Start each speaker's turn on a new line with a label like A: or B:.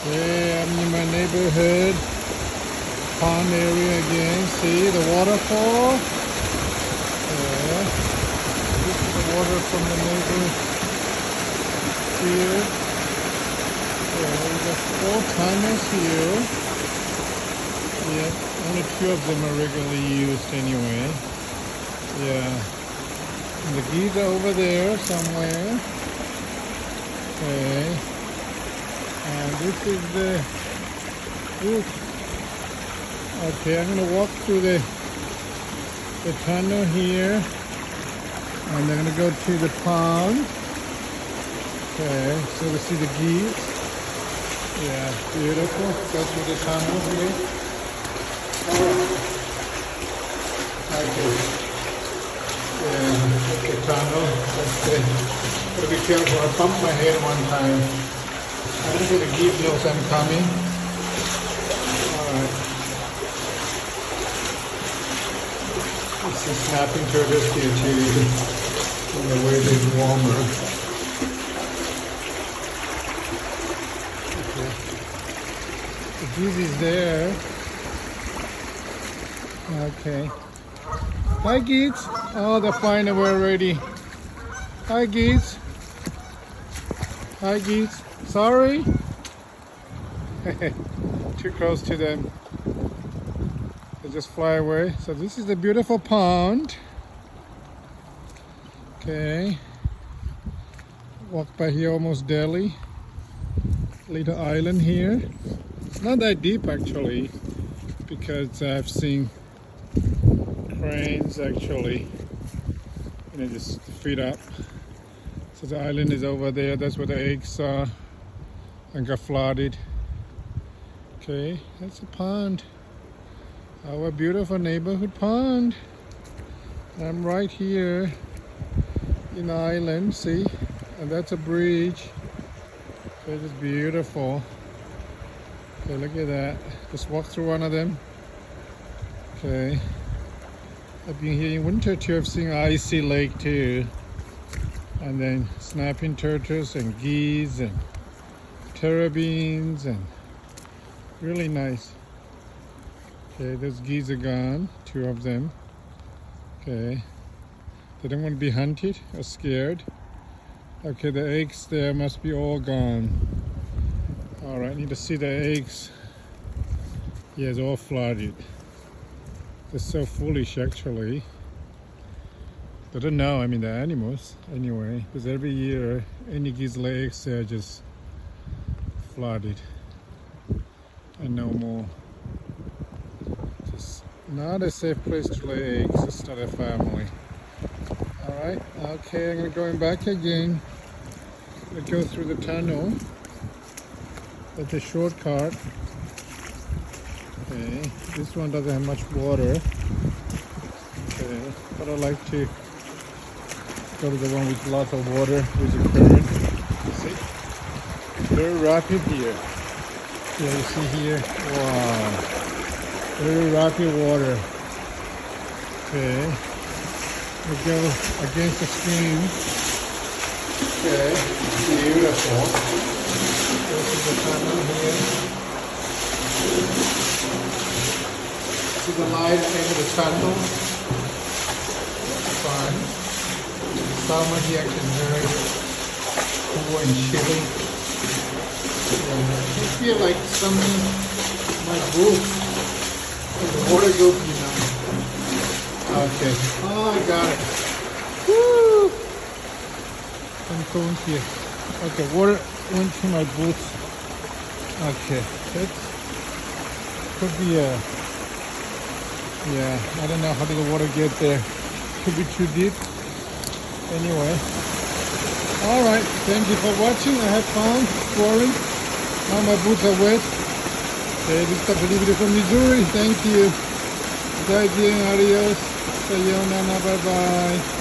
A: Yeah, I'm in my neighborhood pond area again. See the waterfall? Yeah. This is the water from the neighbor here. Yeah, we got 4 timers here. Yeah, only 2 of them are regularly used anyway. Yeah. And the geese are over there somewhere. Okay. And this is the roof. Okay, I'm gonna walk through the tunnel here, and I'm gonna go to the pond. Okay, so we see the geese. Yeah, beautiful. Go through the tunnel here. Okay. Yeah, that's the tunnel. Okay. Gotta be careful. I bumped my head one time. I don't think the geese knows I'm coming. Alright. This is snapping turtles here too. And the weather is warmer. Okay. The geese is there. Okay. Hi geese. Oh, they're flying away already. Hi geese. Hi geese. Sorry. Too close to them. They just fly away. So this is the beautiful pond. Okay. Walk by here almost daily. Little island here. It's not that deep actually, because I've seen cranes actually, just feed up. So the island is over there. That's where the eggs are and got flooded. Okay, that's a pond. Our beautiful neighborhood pond. I'm right here in the island, see? And that's a bridge. Okay, it's beautiful. Okay, look at that. Just walk through one of them. Okay. I've been here in winter too. I've seen icy lake too. And then snapping turtles and geese and terrapins and really nice. Okay, those geese are gone, 2 of them. Okay, they don't want to be hunted or scared. Okay, the eggs there must be all gone. All right, need to see the eggs. Yeah, it's all flooded. They're so foolish actually. They don't know, the animals anyway, because every year any geese lay eggs there just flooded. And no more. Just not a safe place to lay eggs to start a family. Alright, okay, I'm going back again. I go through the tunnel. That's a shortcut. Okay, this one doesn't have much water. Okay, but I like to go to the one with lots of water with the current. See? Very rapid here. Yeah, you see here. Wow. Very rapid water. Okay. We go against the stream. Okay. Beautiful. This is the tunnel here. See the light into the tunnel. Fun. Summer here is very cool and chilly. I feel like something might move. The water goes, Okay. Oh, I got it. Woo! I'm going here. Okay, water went to my boots. Okay, that could be a... Yeah, I don't know how did the water get there. Could be too deep. Anyway. Alright, thank you for watching. I had fun exploring. Now my boots are wet. Okay, this is a video from Missouri. Thank you. Adios. Sayonara. Bye bye.